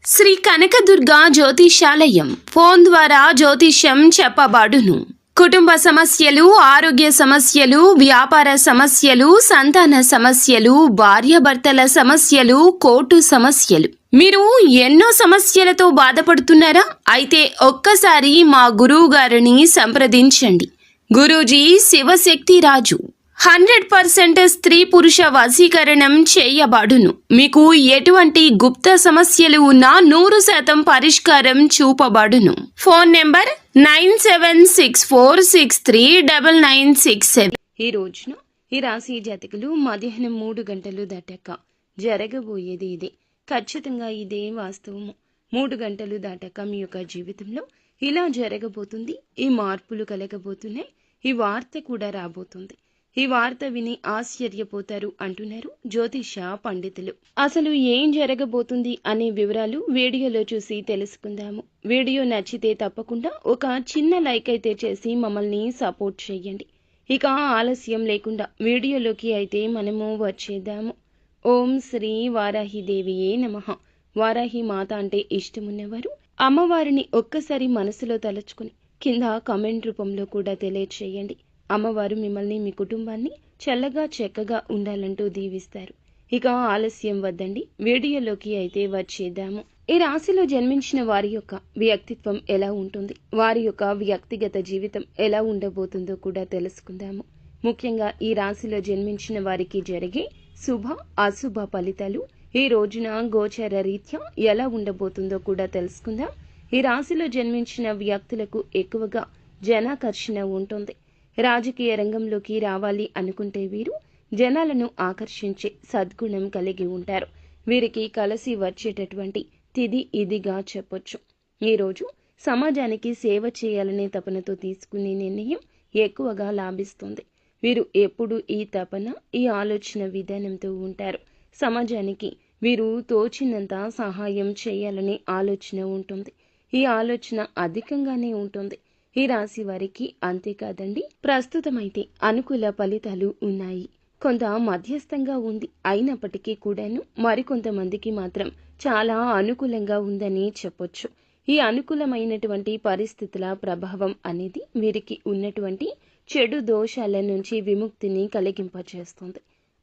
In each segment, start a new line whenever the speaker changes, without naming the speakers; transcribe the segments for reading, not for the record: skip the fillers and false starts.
Shri Kanakadurga జ్యోతిషాలయం phone ద్వారా జ్యోతిష్యం చెప్పబడును. కుటుంబ సమస్యలు, ఆరోగ్య సమస్యలు, వ్యాపార సమస్యలు, సంతాన సమస్యలు, భార్యాభర్తల సమస్యలు, కోర్టు సమస్యలు. మీరు ఎన్నో సమస్యలతో బాధపడుతున్నారా? అయితే ఒక్కసారి మా గురువు గారిని సంప్రదించండి. గురూజీ శివశక్తి రాజు 100% స్త్రీ పురుష వశీకరణం చేయబడును. మీకు ఎటువంటి గుప్త సమస్యలు ఉన్నా 100% పరిష్కారం చూపబడును. Phone number 9764639967. ఈ రోజున ఈ రాశి జాతకులు మధ్యాహ్నం 3 గంటలు దాటాక జరగబోయేది ఇదే. ఖచ్చితంగా ఇదే వాస్తవము. 3 గంటలు దాటాక మీ యొక్క జీవితంలో ఇలా జరగబోతుంది. ఈ మార్పులు కలగబోతున్నాయి. ఈ వార్త కూడా రాబోతుంది. ఈ వార్త విని ఆశ్చర్యపోతారు అంటున్నారు జ్యోతిష పండితులు. అసలు ఏం జరగబోతుంది అనే వివరాలు వీడియోలో చూసి తెలుసుకుందాము. వీడియో నచ్చితే తప్పకుండా ఒక చిన్న లైక్ అయితే చేసి మమ్మల్ని సపోర్ట్ చేయండి. ఇక ఆలస్యం లేకుండా వీడియోలోకి అయితే మనము వచ్చేద్దాము. ఓం శ్రీ వారాహిదేవియే నమః. వారాహి మాత అంటే ఇష్టమున్నవారు అమ్మవారిని ఒక్కసారి మనసులో తలుచుకుని కింద కామెంట్ రూపంలో కూడా తెలియచేయండి. అమ్మవారు మిమ్మల్ని, మీ కుటుంబాన్ని చల్లగా చక్కగా ఉండాలంటూ దీవిస్తారు. ఇక ఆలస్యం వద్దండి, వీడియోలోకి అయితే వచ్చేద్దాము. ఈ రాశిలో జన్మించిన వారి యొక్క వ్యక్తిత్వం ఎలా ఉంటుంది, వారి యొక్క వ్యక్తిగత జీవితం ఎలా ఉండబోతుందో కూడా తెలుసుకుందాము. ముఖ్యంగా ఈ రాశిలో జన్మించిన వారికి జరిగే శుభ అశుభ ఫలితాలు ఈ రోజున గోచర రీత్యా ఎలా ఉండబోతుందో కూడా తెలుసుకుందాం. ఈ రాశిలో జన్మించిన వ్యక్తులకు ఎక్కువగా జనాకర్షణ ఉంటుంది. రాజకీయ రంగంలోకి రావాలి అనుకుంటే వీరు జనాలను ఆకర్షించే సద్గుణం కలిగి ఉంటారు. వీరికి కలిసి వచ్చేటటువంటి తిథి ఇదిగా చెప్పొచ్చు. ఈరోజు సమాజానికి సేవ చేయాలనే తపనతో తీసుకునే నిర్ణయం ఎక్కువగా లాభిస్తుంది. వీరు ఎప్పుడు ఈ తపన, ఈ ఆలోచన విధానంతో ఉంటారు. సమాజానికి వీరు తోచినంత సహాయం చేయాలనే ఆలోచన ఉంటుంది. ఈ ఆలోచన అధికంగానే ఉంటుంది ఈ రాశి వారికి. అంతేకాదండి, ప్రస్తుతమైతే అనుకూల ఫలితాలు ఉన్నాయి. కొంత మధ్యస్థంగా ఉంది. అయినప్పటికీ కూడాను మరికొంతమందికి మాత్రం చాలా అనుకూలంగా ఉందని చెప్పొచ్చు. ఈ అనుకూలమైనటువంటి పరిస్థితుల ప్రభావం అనేది వీరికి ఉన్నటువంటి చెడు దోషాల నుంచి విముక్తిని కలిగింపచేస్తుంది.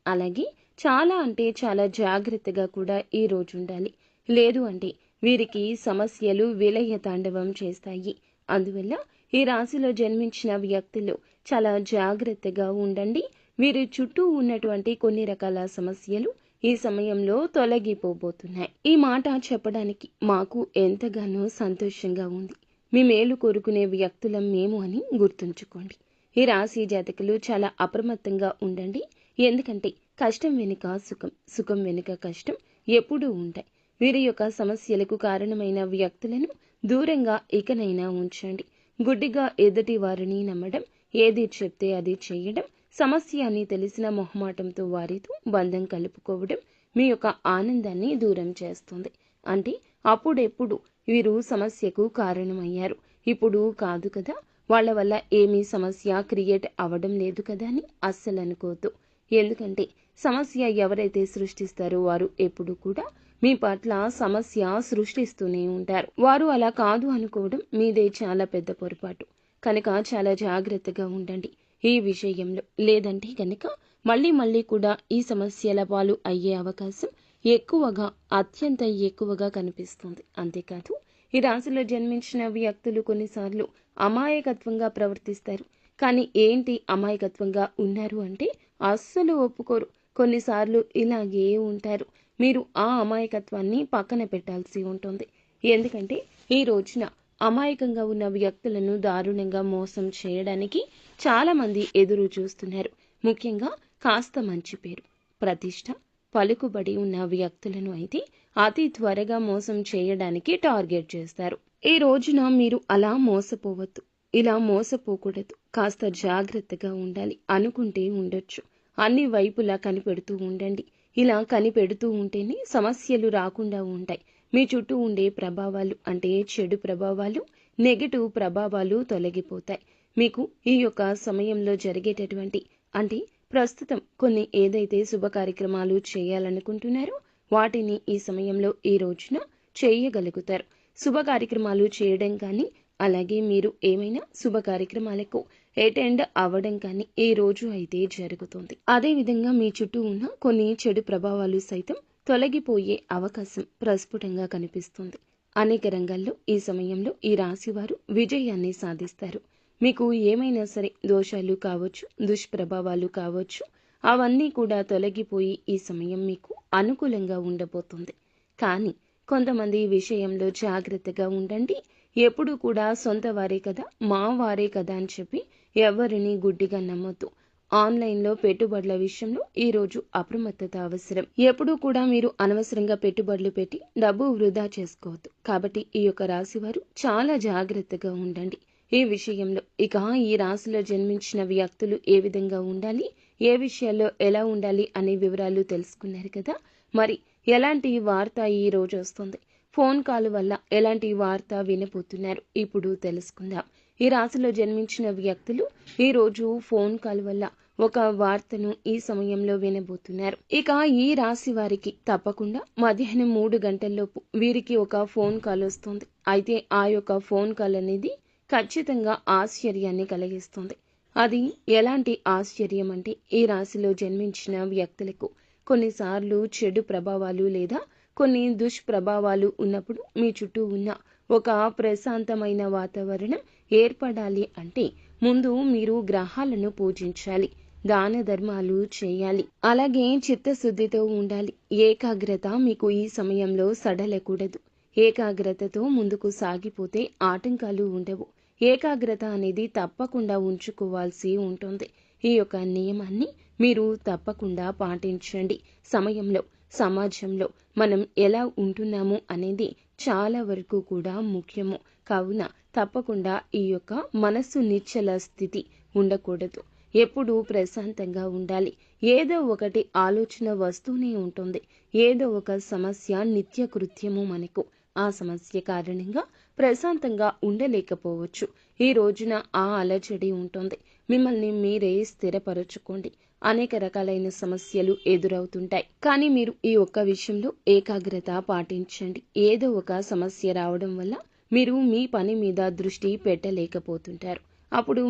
అలాగే చాలా అంటే చాలా జాగ్రత్తగా కూడా ఈ రోజు ఉండాలి. లేదు అంటే వీరికి సమస్యలు విలయ తాండవం చేస్తాయి. అందువల్ల ఈ రాశిలో జన్మించిన వ్యక్తులు చాలా జాగ్రత్తగా ఉండండి. వీరి చుట్టూ ఉన్నటువంటి కొన్ని రకాల సమస్యలు ఈ సమయంలో తొలగిపోబోతున్నాయి. ఈ మాట చెప్పడానికి మాకు ఎంతగానో సంతోషంగా ఉంది. మీ మేలు కోరుకునే వ్యక్తులం మేము అని గుర్తుంచుకోండి. ఈ రాశి జాతకులు చాలా అప్రమత్తంగా ఉండండి. ఎందుకంటే కష్టం వెనుక సుఖం, సుఖం వెనుక కష్టం ఎప్పుడూ ఉంటాయి. వీరి యొక్క సమస్యలకు కారణమైన వ్యక్తులను దూరంగా ఇకనైనా ఉంచండి. గుడ్డిగా ఎదుటి వారిని నమ్మడం, ఏది చెప్తే అది చేయడం, సమస్య అని తెలిసిన మొహమాటంతో వారితో బంధం కలుపుకోవడం మీ యొక్క ఆనందాన్ని దూరం చేస్తుంది. అంటే అప్పుడెప్పుడు వీరు సమస్యకు కారణమయ్యారు, ఇప్పుడు కాదు కదా, వాళ్ళ వల్ల ఏమీ సమస్య క్రియేట్ అవ్వడం లేదు కదా అని అస్సలు అనుకోవద్దు. ఎందుకంటే సమస్య ఎవరైతే సృష్టిస్తారో వారు ఎప్పుడు కూడా మీ పట్ల సమస్య సృష్టిస్తూనే ఉంటారు. వారు అలా కాదు అనుకోవడం మీదే చాలా పెద్ద పొరపాటు. కనుక చాలా జాగ్రత్తగా ఉండండి ఈ విషయంలో. లేదంటే కనుక మళ్ళీ కూడా ఈ సమస్యల పాలు అయ్యే అవకాశం ఎక్కువగా, అత్యంత ఎక్కువగా కనిపిస్తుంది. అంతేకాదు, ఈ రాశిలో జన్మించిన వ్యక్తులు కొన్నిసార్లు అమాయకత్వంగా ప్రవర్తిస్తారు. కానీ ఏంటి అమాయకత్వంగా ఉన్నారు అంటే అస్సలు ఒప్పుకోరు. కొన్నిసార్లు ఇలాగే ఉంటారు. మీరు ఆ అమాయకత్వాన్ని పక్కన పెట్టాల్సి ఉంటుంది. ఎందుకంటే ఈ రోజున అమాయకంగా ఉన్న వ్యక్తులను దారుణంగా మోసం చేయడానికి చాలా మంది ఎదురు చూస్తున్నారు. ముఖ్యంగా కాస్త మంచి పేరు, ప్రతిష్ట, పలుకుబడి ఉన్న వ్యక్తులను అయితే అతి త్వరగా మోసం చేయడానికి టార్గెట్ చేస్తారు. ఈ రోజున మీరు అలా మోసపోవద్దు, ఇలా మోసపోకూడదు. కాస్త జాగ్రత్తగా ఉండాలి. అనుకుంటే ఉండొచ్చు. అన్ని వైపులా కనిపెడుతూ ఉండండి. ఇలా కనిపెడుతూ ఉంటేనే సమస్యలు రాకుండా ఉంటాయి. మీ చుట్టూ ఉండే ప్రభావాలు అంటే చెడు ప్రభావాలు, నెగటివ్ ప్రభావాలు తొలగిపోతాయి. మీకు ఈ యొక్క సమయంలో జరిగేటటువంటి అంటే ప్రస్తుతం కొన్ని ఏదైతే శుభ కార్యక్రమాలు చేయాలనుకుంటున్నారో వాటిని ఈ సమయంలో ఈ రోజున చేయగలుగుతారు. శుభ కార్యక్రమాలు చేయడం కానీ, అలాగే మీరు ఏమైనా శుభ కార్యక్రమాలకు అటెండ్ అవ్వడం కానీ ఈ రోజు అయితే జరుగుతుంది. అదేవిధంగా మీ చుట్టూ ఉన్న కొన్ని చెడు ప్రభావాలు సైతం తొలగిపోయే అవకాశం ప్రస్ఫుటంగా కనిపిస్తుంది. అనేక రంగాల్లో ఈ సమయంలో ఈ రాశి వారు విజయాన్ని సాధిస్తారు. మీకు ఏమైనా సరే దోషాలు కావచ్చు, దుష్ప్రభావాలు కావచ్చు, అవన్నీ కూడా తొలగిపోయి ఈ సమయం మీకు అనుకూలంగా ఉండబోతుంది. కానీ కొంతమంది విషయంలో జాగ్రత్తగా ఉండండి. ఎప్పుడు కూడా సొంత వారే కదా, మా వారే కదా అని చెప్పి ఎవరిని గుడ్డిగా నమ్మొద్దు. ఆన్లైన్లో పెట్టుబడుల విషయంలో ఈ రోజు అప్రమత్తత అవసరం. ఎప్పుడూ కూడా మీరు అనవసరంగా పెట్టుబడులు పెట్టి డబ్బు వృధా చేసుకోవద్దు. కాబట్టి ఈ యొక్క రాశి వారు చాలా జాగ్రత్తగా ఉండండి ఈ విషయంలో. ఇక ఈ రాశిలో జన్మించిన వ్యక్తులు ఏ విధంగా ఉండాలి, ఏ విషయాల్లో ఎలా ఉండాలి అనే వివరాలు తెలుసుకున్నారు కదా. మరి ఎలాంటి వార్త ఈ రోజు వస్తుంది, ఫోన్ కాల్ వల్ల ఎలాంటి వార్త వినబోతున్నారు ఇప్పుడు తెలుసుకుందాం. ఈ రాశిలో జన్మించిన వ్యక్తులు ఈ రోజు ఫోన్ కాల్ వల్ల ఒక వార్తను ఈ సమయంలో వినబోతున్నారు. ఇక ఈ రాశి వారికి తప్పకుండా మధ్యాహ్నం 3 గంటల్లోపు వీరికి ఒక ఫోన్ కాల్ వస్తుంది. అయితే ఆ యొక్క ఫోన్ కాల్ అనేది ఖచ్చితంగా ఆశ్చర్యాన్ని కలిగిస్తుంది. అది ఎలాంటి ఆశ్చర్యం అంటే, ఈ రాశిలో జన్మించిన వ్యక్తులకు కొన్నిసార్లు చెడు ప్రభావాలు లేదా కొన్ని దుష్ప్రభావాలు ఉన్నప్పుడు మీ చుట్టూ ఉన్న ఒక ప్రశాంతమైన వాతావరణం ఏర్పడాలి అంటే ముందు మీరు గ్రహాలను పూజించాలి, దాన ధర్మాలు చేయాలి, అలాగే చిత్తశుద్ధితో ఉండాలి. ఏకాగ్రత మీకు ఈ సమయంలో సడలకూడదు. ఏకాగ్రతతో ముందుకు సాగిపోతే ఆటంకాలు ఉండవు. ఏకాగ్రత అనేది తప్పకుండా ఉంచుకోవాల్సి ఉంటుంది. ఈ యొక్క నియమాన్ని మీరు తప్పకుండా పాటించండి. సమయంలో సమాజంలో మనం ఎలా ఉంటున్నాము అనేది చాలా వరకు కూడా ముఖ్యము. కావున తప్పకుండా ఈ యొక్క మనస్సు నిశ్చల స్థితి ఉండకూడదు. ఎప్పుడూ ప్రశాంతంగా ఉండాలి. ఏదో ఒకటి ఆలోచన వస్తూనే ఉంటుంది. ఏదో ఒక సమస్య నిత్య కృత్యము మనకు. ఆ సమస్య కారణంగా ప్రశాంతంగా ఉండలేకపోవచ్చు. ఈ రోజున ఆ అలజడి ఉంటుంది. మిమ్మల్ని మీరే స్థిరపరచుకోండి. అనేక రకాలైన సమస్యలు ఎదురవుతుంటాయి. కానీ మీరు ఈ ఒక్క విషయంలో ఏకాగ్రత పాటించండి. ఏదో ఒక సమస్య రావడం వల్ల మీరు మీ పని మీద దృష్టి పెట్టలేకపోతుంటారు. అప్పుడు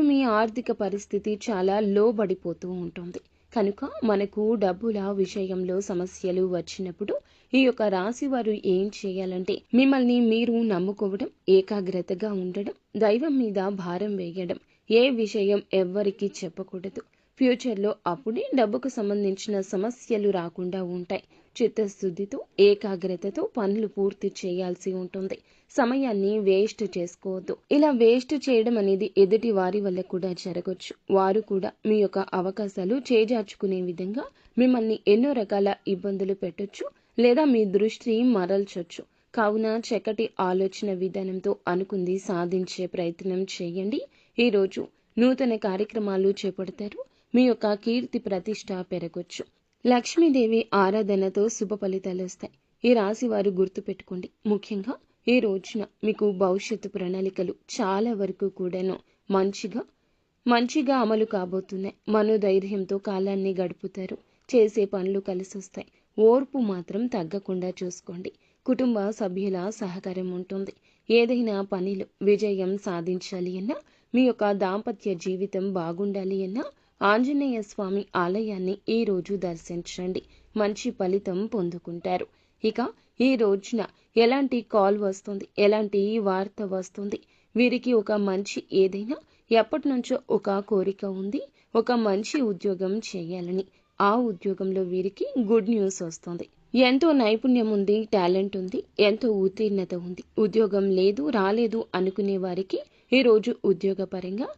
మీ ఆర్థిక పరిస్థితి చాలా లోబడిపోతూ ఉంటుంది. కనుక మనకు డబ్బుల విషయంలో సమస్యలు వచ్చినప్పుడు ఈ యొక్క రాశి వారు ఏం చేయాలంటే, మిమ్మల్ని మీరు నమ్ముకోవడం, ఏకాగ్రతగా ఉండడం, దైవం మీద భారం వేయడం, ఏ విషయం ఎవ్వరికీ చెప్పకూడదు. ఫ్యూచర్లో అప్పుడే డబ్బుకు సంబంధించిన సమస్యలు రాకుండా ఉంటాయి. చిత్తశుద్ధితో ఏకాగ్రతతో పనులు పూర్తి చేయాల్సి ఉంటుంది. సమయాన్ని వేస్ట్ చేసుకోవద్దు. ఇలా వేస్ట్ చేయడం అనేది ఎదుటి వారి వల్ల కూడా జరగవచ్చు. వారు కూడా మీ యొక్క అవకాశాలు చేజార్చుకునే విధంగా మిమ్మల్ని ఎన్నో రకాల ఇబ్బందులు పెట్టొచ్చు, లేదా మీ దృష్టి మరల్చొచ్చు. కావున చక్కటి ఆలోచన విధానంతో అనుకుంది సాధించే ప్రయత్నం చేయండి. ఈరోజు నూతన కార్యక్రమాలు చేపడతారు. మీ యొక్క కీర్తి ప్రతిష్ట పెరగొచ్చు. లక్ష్మీదేవి ఆరాధనతో శుభ ఫలితాలు వస్తాయి. ఈ రాశి వారు గుర్తుపెట్టుకోండి. ముఖ్యంగా ఈ రోజున మీకు భవిష్యత్తు ప్రణాళికలు చాలా వరకు కూడాను మంచిగా అమలు కాబోతున్నాయి. మనోధైర్యంతో కాలాన్ని గడుపుతారు. చేసే పనులు కలిసొస్తాయి. ఓర్పు మాత్రం తగ్గకుండా చూసుకోండి. కుటుంబ సభ్యుల సహకారం ఉంటుంది. ఏదైనా పనిలో విజయం సాధించాలి అన్నా, మీ యొక్క దాంపత్య జీవితం బాగుండాలి అన్నా ఆంజనేయ స్వామి ఆలయాన్ని ఈ రోజు దర్శించండి. మంచి ఫలితం పొందుకుంటారు. ఇక ఈ రోజున ఎలాంటి కాల్ వస్తుంది, ఎలాంటి వార్త వస్తుంది, వీరికి ఒక మంచి ఏదైనా ఎప్పటి నుంచో ఒక కోరిక ఉంది, ఒక మంచి ఉద్యోగం చేయాలని. ఆ ఉద్యోగంలో వీరికి గుడ్ న్యూస్ వస్తుంది. ఎంతో నైపుణ్యం ఉంది, టాలెంట్ ఉంది, ఎంతో ఉత్తీర్ణత ఉంది. ఉద్యోగం రాలేదు అనుకునే వారికి ఈరోజు ఉద్యోగపరంగా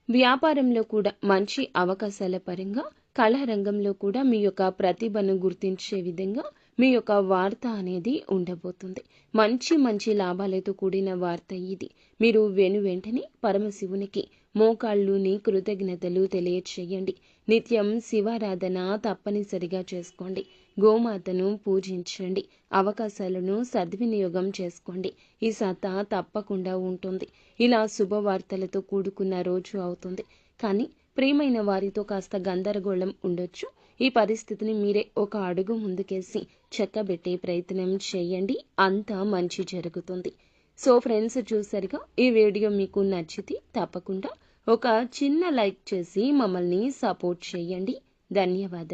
వ్యాపారంలో కూడా మంచి అవకాశాల పరంగా, కళారంగంలో కూడా మీ యొక్క ప్రతిభను గుర్తించే విధంగా మీ యొక్క వార్త అనేది ఉండబోతుంది. మంచి లాభాలతో కూడిన వార్త ఇది. మీరు వెంటనే పరమశివునికి మోకాళ్ళుని కృతజ్ఞతలు తెలియచేయండి. నిత్యం శివారాధన తప్పనిసరిగా చేసుకోండి. గోమాతను పూజించండి. అవకాశాలను సద్వినియోగం చేసుకోండి. ఈ సత్తా తప్పకుండా ఉంటుంది. ఇలా శుభవార్తలతో కూడుకున్న రోజు అవుతుంది. కానీ ప్రియమైన వారితో కాస్త గందరగోళం ఉండొచ్చు. ఈ పరిస్థితిని మీరే ఒక అడుగు ముందుకేసి చక్కబెట్టే ప్రయత్నం చేయండి. అంతా మంచి జరుగుతుంది. సో ఫ్రెండ్స్, చూసారుగా, ఈ వీడియో మీకు నచ్చితే తప్పకుండా ఒక చిన్న లైక్ చేసి మమ్మల్ని సపోర్ట్ చేయండి. ధన్యవాదాలు.